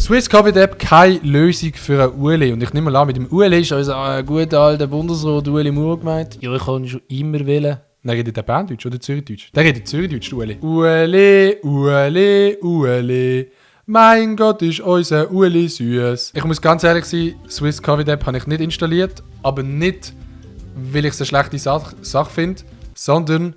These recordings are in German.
Swiss Covid App keine Lösung für einen Ueli. Und ich nehme mal an, mit dem Ueli ist unser guter alter Bundesrat Ueli Maurer gemeint. Ja, ich kann schon immer wählen. Nein, redet der Berndeutsch oder Zürichdeutsch? Der redet Zürichdeutsch, Ueli. Ueli, Ueli, Ueli. Mein Gott, ist unser Ueli süß. Ich muss ganz ehrlich sein, Swiss Covid App habe ich nicht installiert. Aber nicht, weil ich es eine schlechte Sache finde, sondern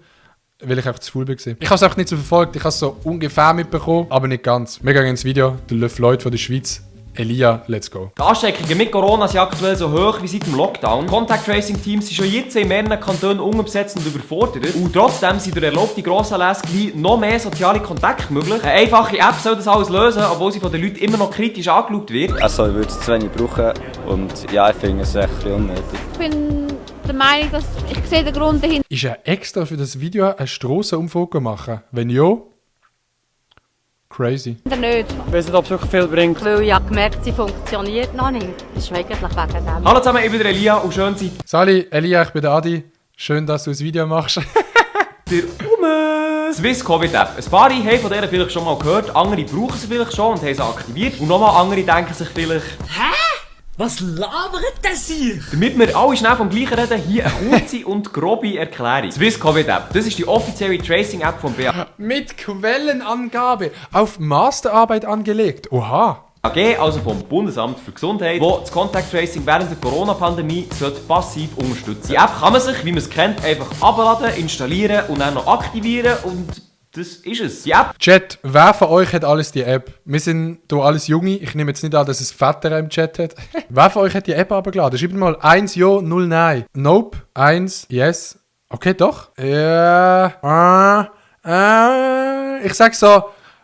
weil ich einfach zu faul war. Ich habe es einfach nicht so verfolgt. Ich habe es so ungefähr mitbekommen, aber nicht ganz. Wir gehen ins Video. Der Le Floyd von der Schweiz. Elia, let's go. Die Ansteckungen mit Corona sind aktuell so hoch wie seit dem Lockdown. Contact Tracing Teams sind schon jetzt in mehreren Kantonen unterbesetzt und überfordert. Und trotzdem sind durch erlaubte Grossanlässe gleich noch mehr soziale Kontakte möglich. Eine einfache App soll das alles lösen, obwohl sie von den Leuten immer noch kritisch angeschaut wird. Also ich würde es zu wenig brauchen und ja, ich finde es echt unnötig. Ich bin der Meinung, dass ich sehe den Grund dahinter. Ist er extra für das Video eine Strassenumfrage machen? Wenn ja, crazy. Nicht. Ich weiß nicht, ob es wirklich viel bringt. Weil ich ja gemerkt, sie funktioniert noch nicht. Das ist eigentlich wegen dem. Hallo zusammen, ich bin der Elia und schön seid Sali, Elia, ich bin der Adi. Schön, dass du ein Video machst. ihr rum. Swiss Covid App. Ein paar haben von der vielleicht schon mal gehört, andere brauchen sie vielleicht schon und haben sie aktiviert. Und nochmal andere denken sich vielleicht: Hä? Was labert das hier? Damit wir alle schnell vom Gleichen reden, hier eine kurze und grobe Erklärung. Swiss Covid App, das ist die offizielle Tracing-App vom BAG, Mit Quellenangabe auf Masterarbeit angelegt. Oha. also vom Bundesamt für Gesundheit, wo das Contact Tracing während der Corona-Pandemie passiv unterstützen. Die App kann man sich, wie man es kennt, einfach abladen, installieren und dann noch aktivieren und das ist es. Die App. Chat, wer von euch hat alles die App? Wir sind hier alles Junge. Ich nehme jetzt nicht an, dass es Väter im Chat hat. Wer von euch hat die App abgeladen? Schreibt mal 1 Ja, 0 Nein. Nope. 1 Yes. Okay, doch. Ja. Ich sag so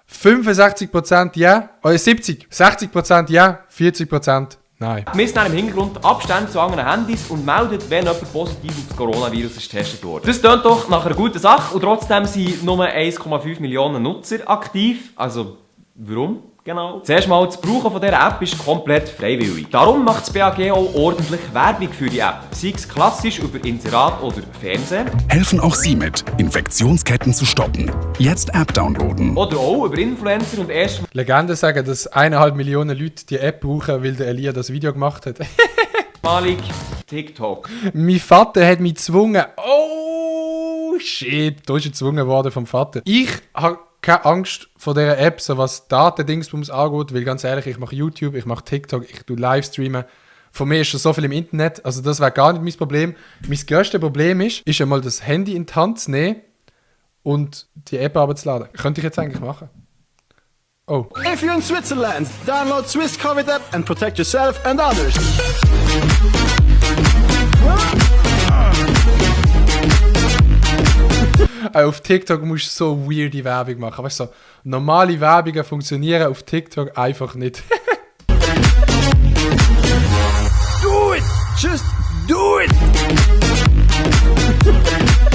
65% Ja. Oder 70. 60% Ja, 40% Nein. Misst dann im Hintergrund Abstände zu anderen Handys und meldet, wenn jemand positiv auf das Coronavirus ist getestet wurde. Das klingt doch nach einer guten Sache und trotzdem sind nur 1,5 Millionen Nutzer aktiv. Also, warum? Genau. Zuerst mal, das Brauchen von dieser App ist komplett freiwillig. Darum macht das BAG auch ordentlich Werbung für die App. Sei es klassisch über Inserat oder Fernsehen. Helfen auch Sie mit, Infektionsketten zu stoppen. Jetzt App downloaden. Oder auch über Influencer und erst Legenden sagen, dass 1,5 Millionen Leute die App brauchen, weil der Elia das Video gemacht hat. malig TikTok. Mein Vater hat mich gezwungen. Oh shit, da ist er gezwungen worden vom Vater. Ich habe keine Angst vor dieser App, so was Datendingsbums angeht, weil ganz ehrlich, ich mache YouTube, ich mache TikTok, ich tue Livestreamen. Von mir ist schon so viel im Internet, also das wäre gar nicht mein Problem. Mein grösstes Problem ist einmal das Handy in die Hand zu nehmen und die App abzuladen. Könnte ich jetzt eigentlich machen. Oh. If you're in Switzerland, download Swiss Covid App and protect yourself and others. Auf TikTok musst du so weirde Werbung machen. Weißt du, so, normale Werbungen funktionieren auf TikTok einfach nicht. Do it! Just do it!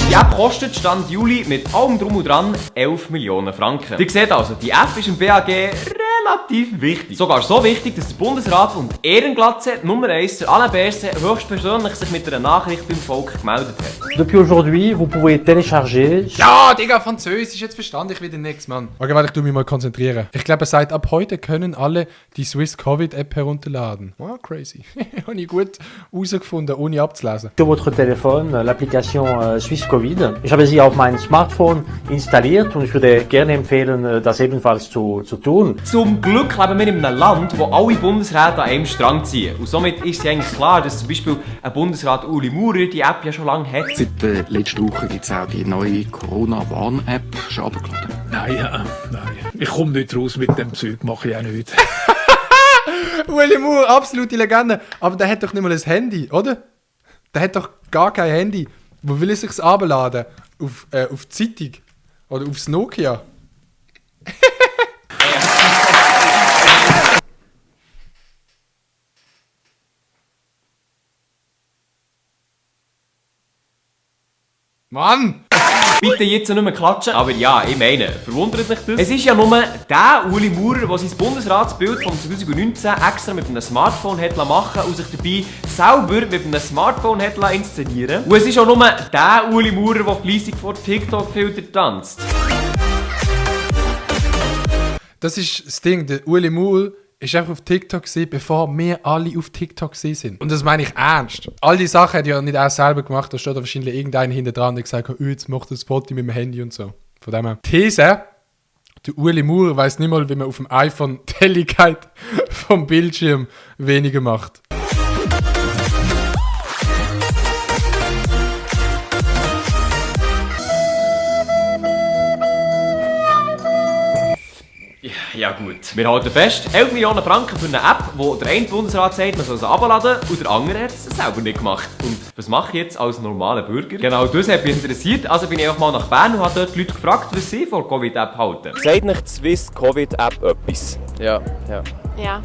Die App kostet Stand Juli mit allem Drum und Dran 11 Millionen Franken. Ihr seht also, die App ist im BAG relativ wichtig. Sogar so wichtig, dass der Bundesrat und Ehrenglatze Nummer 1, der Alain Berset, höchstpersönlich sich mit einer Nachricht beim Volk gemeldet hat. Depuis aujourd'hui, vous pouvez télécharger. Ja, Digga, Französisch, jetzt verstand ich wieder nichts, Mann. Okay, warte, ich tu mich mal konzentrieren. Ich glaube, seit ab heute können alle die Swiss Covid App herunterladen. Oh, crazy. Habe ich gut herausgefunden, ohne abzulesen. Sur votre téléphone l'application Swiss Covid. Ich habe sie auf mein Smartphone installiert und ich würde gerne empfehlen, das ebenfalls zu tun. Zum Glück leben wir in einem Land, wo alle Bundesräte an einem Strang ziehen. Und somit ist es eigentlich klar, dass zum Beispiel ein Bundesrat Ueli Maurer die App ja schon lange hat. Seit der letzten Woche gibt es auch die neue Corona-Warn-App. Schon abgeladen? Nein. Ich komme nicht raus mit dem Zeug, mache ich auch nicht. Ueli Maurer, absolute Legende. Aber der hat doch nicht mal ein Handy, oder? Der hat doch gar kein Handy. Wo will er sich's abladen? Auf die Zeitung? Oder aufs Nokia? Mann! Bitte jetzt nicht mehr klatschen. Aber ja, ich meine, verwundert mich das? Es ist ja nur der Ueli Maurer, der sein Bundesratsbild von 2019 extra mit einem Smartphone hat machen und sich dabei selber mit einem Smartphone hat inszenieren. Und es ist auch nur der Ueli Maurer, der fleissig vor TikTok-Filter tanzt. Das ist das Ding, der Ueli Maurer ist einfach auf TikTok gewesen, bevor wir alle auf TikTok gewesen sind. Und das meine ich ernst. All die Sachen hat ja nicht er selber gemacht, da steht da wahrscheinlich irgendeiner hinter dran, der gesagt hat, oh, jetzt macht das Foto mit dem Handy und so. Von dem her. These, der Ueli Maurer weiss nicht mal, wie man auf dem iPhone die Helligkeit vom Bildschirm weniger macht. Ja gut. Wir halten fest, 11 Millionen Franken für eine App, wo der eine Bundesrat sagt, man soll sie herunterladen und der andere hat es selber nicht gemacht. Und was mache ich jetzt als normaler Bürger? Genau das hat mich interessiert, also bin ich einfach mal nach Bern und habe dort die Leute gefragt, was sie von der Covid-App halten. Sagt nicht die Swiss Covid-App etwas? Ja.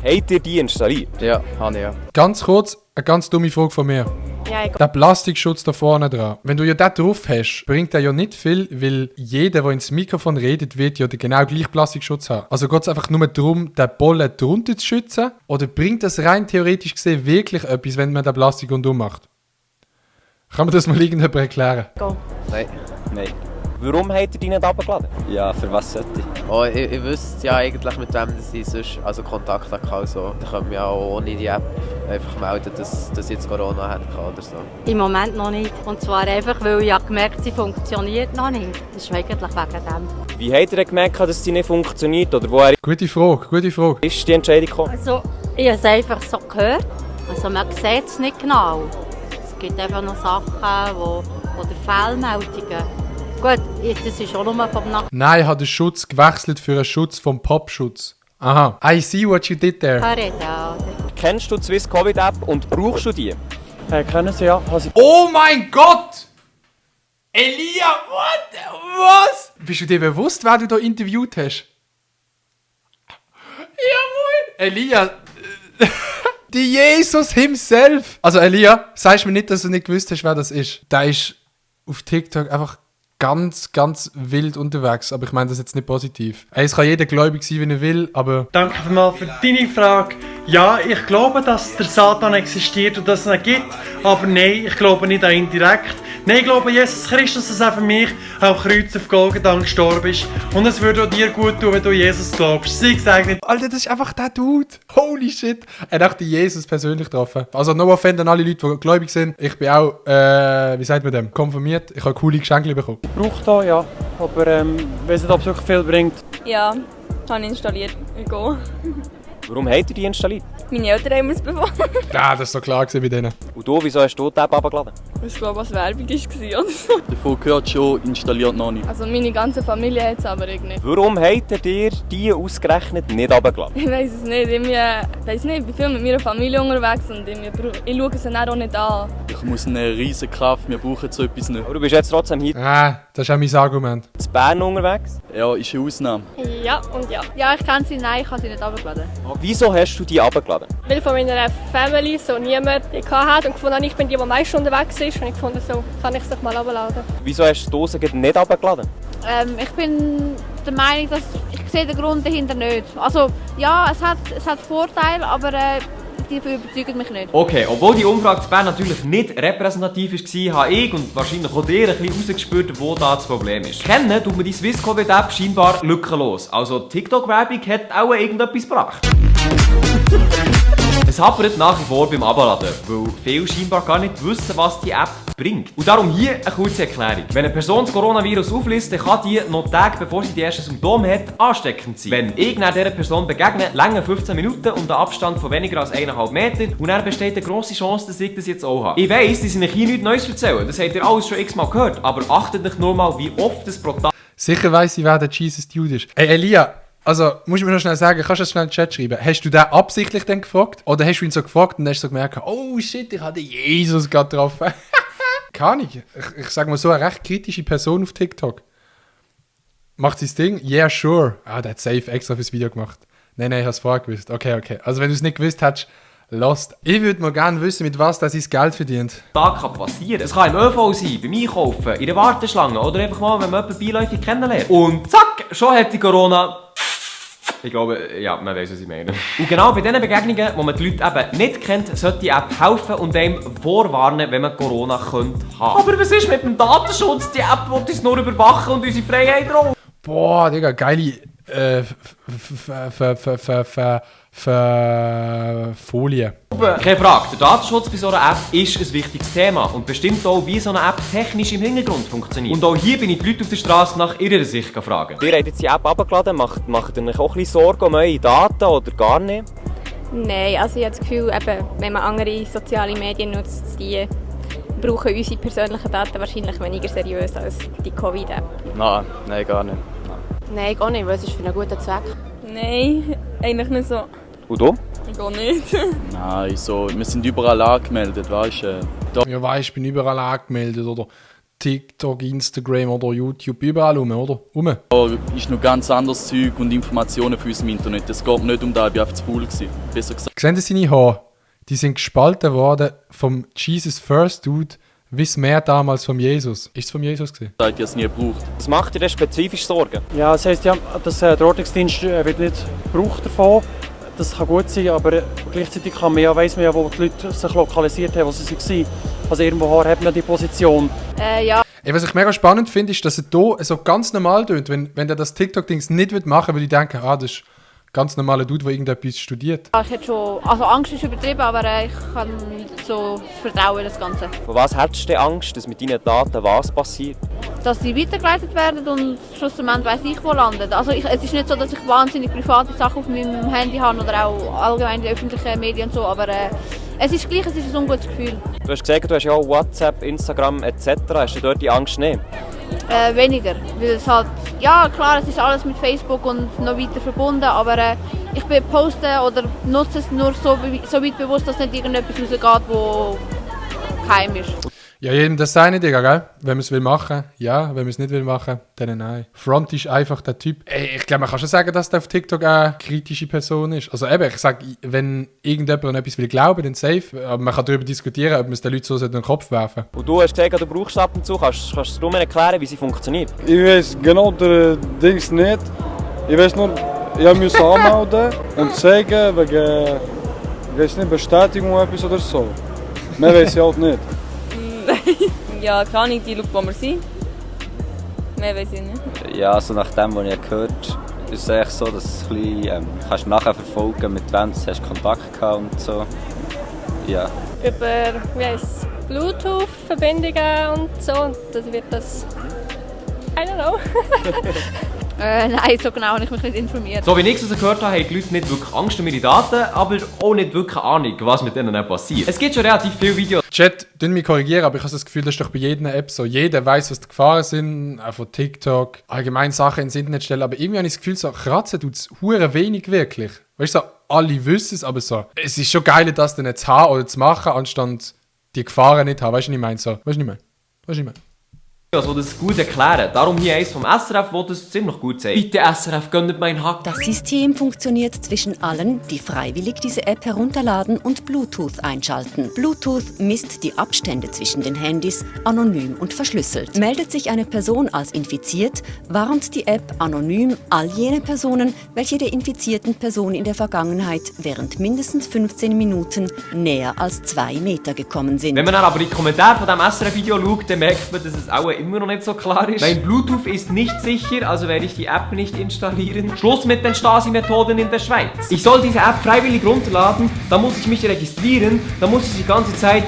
Habt ihr die installiert? Ja, habe ich ja. Ganz kurz, eine ganz dumme Frage von mir. Ja, ich Der Plastikschutz da vorne dran. Wenn du ja den drauf hast, bringt der ja nicht viel, weil jeder, der ins Mikrofon redet, wird ja den genau gleichen Plastikschutz haben. Also geht es einfach nur darum, den Bollen drunter zu schützen? Oder bringt das rein theoretisch gesehen wirklich etwas, wenn man den Plastik rundum macht? Kann man das mal irgendjemand erklären? Nein. Warum habt ihr die nicht runtergeladen? Ja, für was sollte ich? Oh, ich wüsste ja eigentlich, mit wem ich sonst Kontakt hatte. Also, da können wir ja auch ohne die App einfach melden, dass jetzt Corona hat oder so. Im Moment noch nicht. Und zwar einfach, weil ich gemerkt, sie funktioniert noch nicht. Das ist eigentlich wegen dem. Wie habt ihr gemerkt, dass sie nicht funktioniert? Oder woher Gute Frage. ist die Entscheidung gekommen? Also, ich habe es einfach so gehört. Also, man sieht es nicht genau. Es gibt einfach noch Sachen, oder Fehlmeldungen. Gut, das ist auch nur vom Nacht. Nein, ich habe den Schutz gewechselt für einen Schutz vom Popschutz. Aha. I see what you did there. Kennst du die Swiss Covid App und brauchst du die? Kennen sie ja. Oh mein Gott! Elia, was? Bist du dir bewusst, wer du da interviewt hast? Ja, moin! Elia, die Jesus himself. Also Elia, sagst mir nicht, dass du nicht gewusst hast, wer das ist. Der ist auf TikTok einfach ganz wild unterwegs, aber ich meine das jetzt nicht positiv. Es kann jeder gläubig sein, wie er will, aber... Danke vielmals für deine Frage. Ja, ich glaube, dass der Satan existiert und dass es ihn gibt, aber nein, ich glaube nicht an ihn direkt. Nein, ich glaube, Jesus Christus, dass er für mich am Kreuz auf Golgatha gestorben ist. Und es würde auch dir gut tun, wenn du Jesus glaubst. Sei gesegnet. Alter, das ist einfach der Dude. Holy shit. Er hat Jesus persönlich getroffen. Also no offense an alle Leute, die gläubig sind. Ich bin auch, wie sagt man dem, konfirmiert. Ich habe coole Geschenke bekommen. Ich brauche da, ja. Aber weiß nicht, ob es wirklich viel bringt. Ja, habe ich installiert. Ich gehe. Warum habt ihr die installiert? Meine Eltern haben es bekommen. Ja, das war so klar bei denen. Und du, wieso hast du die App runtergeladen? Ich glaube, was Werbung war oder so. Davon gehört schon, installiert noch nicht. Also meine ganze Familie hat es aber ich nicht. Warum habt ihr die ausgerechnet nicht runtergeladen? Ich weiss es nicht. Ich bin viel mit meiner Familie unterwegs und ich schaue sie auch nicht an. Ich muss eine riesige Kraft, wir brauchen so etwas nicht. Aber du bist jetzt trotzdem hier. Das ist auch mein Argument. In Bern unterwegs? Ja, ist eine Ausnahme. Ja und ja. Ja, ich kenne sie, nein, ich habe sie nicht runtergeladen. Wieso hast du die runtergeladen? Weil von meiner Family so niemand die hatte und gefunden, ich bin die meist unterwegs ist und ich fand, so kann ich es doch mal runterladen. Wieso hast du die Dose nicht runtergeladen? Ich bin der Meinung, dass ich sehe den Grund dahinter nicht. Also ja, es hat Vorteile, aber die überzeugen mich nicht. Okay, obwohl die Umfrage zu Bern natürlich nicht repräsentativ war, habe ich und wahrscheinlich auch dir ein bisschen rausgespürt, wo da das Problem ist. Kennen tut man die Swiss Covid App scheinbar lückenlos. Also TikTok-Werbung hat auch irgendetwas gebracht. Es hapert nach wie vor beim Abladen, weil viele scheinbar gar nicht wissen, was die App bringt. Und darum hier eine kurze Erklärung. Wenn eine Person das Coronavirus aufliest, dann kann die noch Tage bevor sie die ersten Symptome hat, ansteckend sein. Wenn ich dieser Person begegne, länger 15 Minuten und einen Abstand von weniger als 1,5 Meter und dann besteht eine grosse Chance, dass ich das jetzt auch habe. Ich weiss, die sind euch hier nichts Neues erzählen, das habt ihr alles schon x-mal gehört, aber achtet euch nur mal, wie oft das pro Tag... Sicher weiss ich, wer der Jesus Dude ist. Ey, Elia, also, musst du mir noch schnell sagen, kannst du das schnell in den Chat schreiben? Hast du den absichtlich dann gefragt? Oder hast du ihn so gefragt und hast so gemerkt, oh shit, ich hatte Jesus gerade getroffen? Kann ich. Ich sag mal so, eine recht kritische Person auf TikTok. Macht sein Ding? Yeah, sure. Ah, der hat safe extra fürs Video gemacht. Nein, ich hab's vorher gewusst. Okay. Also, wenn du es nicht gewusst hättest, lost. Ich würde mal gerne wissen, mit was er sein Geld verdient. Das kann passieren. Es kann im ÖV sein, beim Einkaufen, in der Warteschlange oder einfach mal, wenn man jemanden beiläufig kennenlernt. Und zack, schon hat die Corona... Ich glaube, ja, man weiss, was ich meine. Und genau bei diesen Begegnungen, wo man die Leute eben nicht kennt, sollte die App helfen und einem vorwarnen, wenn man Corona könnte haben. Aber was ist mit dem Datenschutz? Die App will uns nur überwachen und unsere Freiheit rauben. Boah, Digga, geile Folie. Keine Frage, der Datenschutz bei so einer App ist ein wichtiges Thema und bestimmt auch, wie so eine App technisch im Hintergrund funktioniert. Und auch hier bin ich die Leute auf der Straße nach ihrer Sicht gefragt. Ihr habt jetzt die App abgeladen, macht ihr euch auch ein bisschen Sorgen um eure Daten oder gar nicht? Nein, also ich habe das Gefühl, eben, wenn man andere soziale Medien nutzt, die brauchen unsere persönlichen Daten wahrscheinlich weniger seriös als die Covid-App. Nein, gar nicht. Nein, gar nicht, weil es ist für einen guten Zweck. Nein, eigentlich nicht so. Und du? Gar nicht. Nein, so, wir sind überall angemeldet, weißt du. Ja, weißt, ich bin überall angemeldet, oder? TikTok, Instagram oder YouTube, überall rum, oder? Da ist noch ganz anderes Zeug und Informationen für uns im Internet. Es geht mir nicht um das, ich war einfach zu faul gewesen, besser gesagt. Sehen Sie seine Haare? Die sind gespalten worden vom Jesus First Dude, wie es mehr damals vom Jesus. Ist es vom Jesus gewesen? Seid ihr es nie gebraucht? Was macht ihr denn spezifisch Sorgen? Ja, das heisst, ja, dass der Ordnungsdienst wird nicht gebraucht davon. Das kann gut sein, aber gleichzeitig weiss man ja, wo die Leute sich lokalisiert haben, wo sie waren. Also irgendwo hat man die Position. Ja. Was ich mega spannend finde, ist, dass er hier so ganz normal tut. Wenn er das TikTok-Dings nicht machen würde, würde ich denken, das ist ein ganz normaler Dude, der irgendetwas studiert. Ich hätte schon, also Angst ist übertrieben, aber ich kann so vertrauen das Ganze. Von was hättest du denn Angst, dass mit deinen Daten was passiert? Dass sie weitergeleitet werden und schlussendlich weiss ich, wo landen. Also es ist nicht so, dass ich wahnsinnig private Sachen auf meinem Handy habe oder auch allgemein die öffentlichen Medien und so, aber es ist gleich, es ist ein ungutes Gefühl. Du hast gesagt, du hast ja auch WhatsApp, Instagram etc. Hast du dort die Angst nicht? Weniger, weil es halt, ja klar, es ist alles mit Facebook und noch weiter verbunden, aber ich poste oder nutze es nur so weit bewusst, dass nicht irgendetwas rausgeht, wo geheim ist. Ja, jedem das seine, Digga, gell? Wenn man es will machen, ja. Wenn man es nicht will machen, dann nein. Front ist einfach der Typ. Ey, ich glaube, man kann schon sagen, dass der auf TikTok eine kritische Person ist. Also eben, ich sage, wenn irgendjemand an etwas will glauben, dann safe. Aber man kann darüber diskutieren, ob man es den Leuten so in den Kopf werfen sollte. Und du hast gesagt, du brauchst ab und zu. Kannst du mir erklären, wie sie funktioniert? Ich weiß genau den Dings nicht. Ich weiß nur, ich musste anmelden und sagen, wegen, ich weiß nicht, Bestätigung oder etwas oder so. Mehr weiß ich halt nicht. Ja, keine Ahnung, die schaut, wo wir sind. Mehr weiß ich nicht. Ja, also nach dem, was ich gehört habe, ist es eigentlich so, dass du kannst nachher verfolgen, mit wem du hast Kontakt gehabt und so. Ja. Über Bluetooth-Verbindungen und so. Das wird das. I don't know. Nein, so genau habe ich mich nicht informiert. So wie ich es gehört habe, haben die Leute nicht wirklich Angst um ihre Daten, aber auch nicht wirklich Ahnung, was mit denen passiert. Es gibt schon relativ viele Videos. Chat, mich korrigieren, aber ich habe das Gefühl, das ist doch bei jeder App so. Jeder weiß, was die Gefahren sind, auch von TikTok, allgemein Sachen ins Internet stellen, aber irgendwie habe ich das Gefühl, so kratzen tut es hure wenig wirklich. Weißt du, so, alle wissen es, aber so, es ist schon geil, das dann zu haben oder zu machen, anstatt die Gefahren nicht haben. Weißt du, was ich meine? So, weißt du, was ich meine? Also das gut erklären. Darum hier eins vom SRF, wo das ziemlich gut sagt. Bitte SRF, gönnt meinen Hack. Das System funktioniert zwischen allen, die freiwillig diese App herunterladen und Bluetooth einschalten. Bluetooth misst die Abstände zwischen den Handys anonym und verschlüsselt. Meldet sich eine Person als infiziert, warnt die App anonym all jene Personen, welche der infizierten Person in der Vergangenheit während mindestens 15 Minuten näher als 2 Meter gekommen sind. Wenn man dann aber die Kommentare von diesem SRF-Video schaut, dann merkt man, dass es auch immer noch nicht so klar ist. Mein Bluetooth ist nicht sicher, also werde ich die App nicht installieren. Schluss mit den Stasi-Methoden in der Schweiz. Ich soll diese App freiwillig runterladen, dann muss ich mich registrieren, dann muss ich die ganze Zeit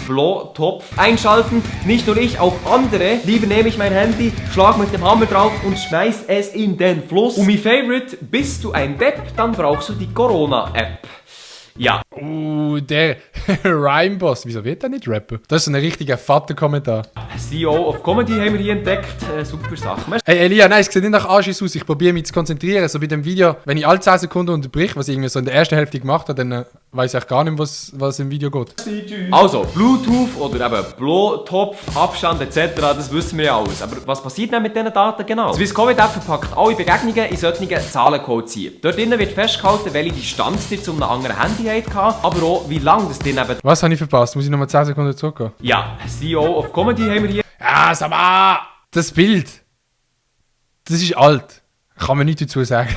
Bluetooth einschalten. Nicht nur ich, auch andere. Lieber nehme ich mein Handy, schlag mit dem Hammer drauf und schmeiß es in den Fluss. Und mein Favorite, bist du ein Depp, dann brauchst du die Corona-App. Ja. Der Rhymeboss. Wieso wird der nicht rappen? Das ist ein richtiger fetter Kommentar. CEO of Comedy haben wir hier entdeckt. Super Sache. Hey Elia, nein, es sieht nicht nach Anschiss aus. Ich probiere mich zu konzentrieren. So bei dem Video, wenn ich alle 10 Sekunden unterbrich, was ich irgendwie so in der ersten Hälfte gemacht habe, dann weiß ich gar nicht mehr, was im Video geht. Also, Bluetooth oder eben Bluetooth, Abstand etc., das wissen wir ja alles. Aber was passiert denn mit diesen Daten genau? Swiss Covid App verpackt alle Begegnungen in solchen Zahlencodes ein. Dort drinnen wird festgehalten, welche Distanz ihr zu einem anderen Handy habt, aber auch wie lange das dir eben... Was habe ich verpasst? Muss ich nochmal 10 Sekunden zurückgehen? Ja, CEO of Comedy haben wir hier. Ja, sag mal! Das Bild. Das ist alt. Kann man nichts dazu sagen.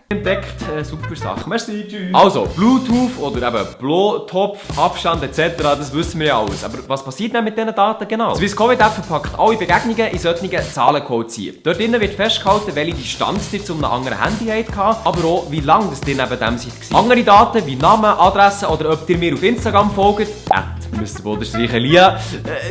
Entdeckt, super Sache. Merci, tschüss. Also, Bluetooth oder eben Blowtopf, Abstand etc., das wissen wir ja alles. Aber was passiert denn mit diesen Daten genau? Die Swisscovid-App verpackt alle Begegnungen in solchen Zahlencodes hier. Dort drinnen wird festgehalten, welche Distanz ihr zu einem anderen Handy hattet, aber auch, wie lange das ihr neben dem seid. Andere Daten wie Namen, Adresse oder ob ihr mir auf Instagram folgt, Mr. Lia,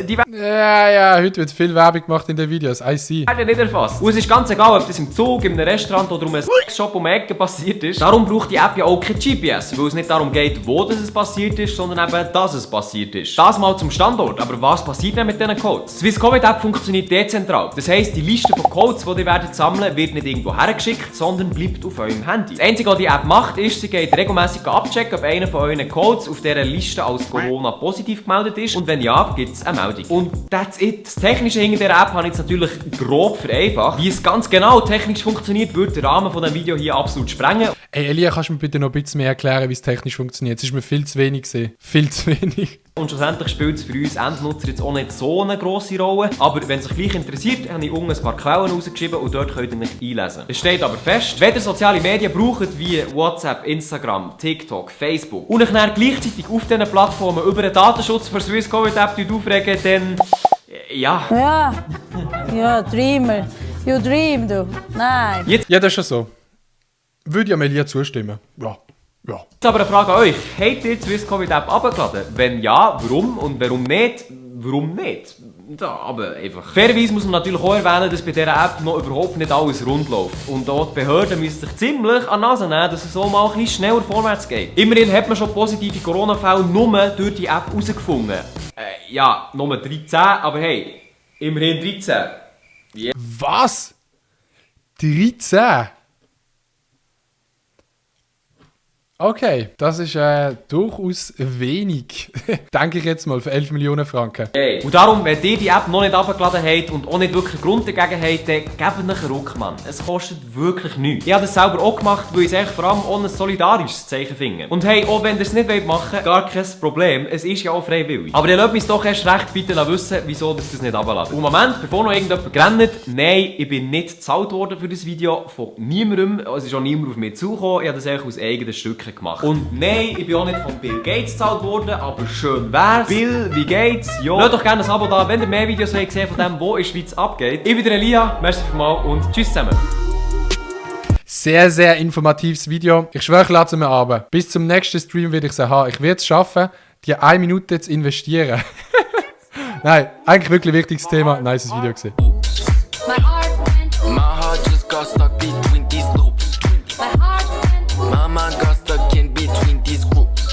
die ja, heute wird viel Werbung gemacht in den Videos, I see. werden nicht erfasst. Und es ist ganz egal, ob das im Zug, in einem Restaurant oder um einen Shop um die Ecke passiert ist. Darum braucht die App ja auch kein GPS, weil es nicht darum geht, wo das passiert ist, sondern eben, dass es passiert ist. Das mal zum Standort, aber was passiert denn mit diesen Codes? Die Swisscovid-App funktioniert dezentral. Das heisst, die Liste von Codes, die ihr werdet sammeln, wird nicht irgendwo hergeschickt, sondern bleibt auf eurem Handy. Das Einzige, was die App macht, ist, sie geht regelmäßig abchecken, ob einer von euren Codes auf dieser Liste als Corona-positiv gemeldet ist und wenn ja, gibt es eine Meldung. Und that's it. Das Technische hinter dieser App habe ich jetzt natürlich grob vereinfacht. Wie es ganz genau technisch funktioniert, würde den Rahmen von diesem Video hier absolut sprengen. Ey Elia, kannst du mir bitte noch ein bisschen mehr erklären, wie es technisch funktioniert? Es ist mir viel zu wenig gesehen. Viel zu wenig. Und schlussendlich spielt es für uns Endnutzer jetzt auch nicht so eine grosse Rolle. Aber wenn es euch gleich interessiert, habe ich unten ein paar Quellen rausgeschrieben und dort könnt ihr mich einlesen. Es steht aber fest, wenn ihr soziale Medien braucht wie WhatsApp, Instagram, TikTok, Facebook und euch dann gleichzeitig auf diesen Plattformen über den Datenschutz für Swisscovid-App aufregen, dann ja. Ja, Dreamer. You dream, du. Nein. Ja, das ist schon so. Würde ja Melia zustimmen. Ja. Jetzt aber eine Frage an euch. Habt ihr die Swisscovid-App abgeladen? Wenn ja, warum? Und warum nicht? Warum nicht? Ja, aber einfach. Fairerweise muss man natürlich auch erwähnen, dass bei dieser App noch überhaupt nicht alles rund läuft. Und auch die Behörden müssen sich ziemlich an die Nase nehmen, dass es so mal ein bisschen schneller vorwärts geht. Immerhin hat man schon positive Corona-Fälle nur durch die App herausgefunden. Ja, nur 13, aber hey, immerhin 13. Yeah. Was? 13? Okay, das ist durchaus wenig. Denke ich jetzt mal, für 11 Millionen Franken. Hey. Und darum, wenn ihr die App noch nicht abgeladen habt und auch nicht wirklich einen Grund dagegen habt, dann gebt euch einen Ruck, Mann. Es kostet wirklich nichts. Ich habe das selber auch gemacht, weil ich es vor allem auch ein solidarisches Zeichen finde. Und hey, auch wenn ihr es nicht machen wollt, gar kein Problem. Es ist ja auch freiwillig. Aber dann lasst mich doch erst recht bitte wissen, wieso ihr das nicht abladet. Und Moment, bevor noch irgendjemand rennt, nein, ich bin nicht bezahlt worden für das Video von niemandem. Es ist auch niemand auf mich zugekommen. Ich habe das eigentlich aus eigenen Stücken gemacht. Und nein, ich bin auch nicht von Bill Gates gezahlt worden, aber schön wär's. Bill, wie geht's? Jo. Lasst doch gerne ein Abo da, wenn ihr mehr Videos wollt sehen von dem, wo in der Schweiz abgeht. Ich bin der Elia, merci vielmals und tschüss zusammen. Sehr, sehr informatives Video. Ich schwöre, ich lade es mir ab. Bis zum nächsten Stream werde ich es haben. Ich werde es schaffen, die 1 Minute zu investieren. Nein, eigentlich wirklich wichtiges Thema. Nice Video gesehen.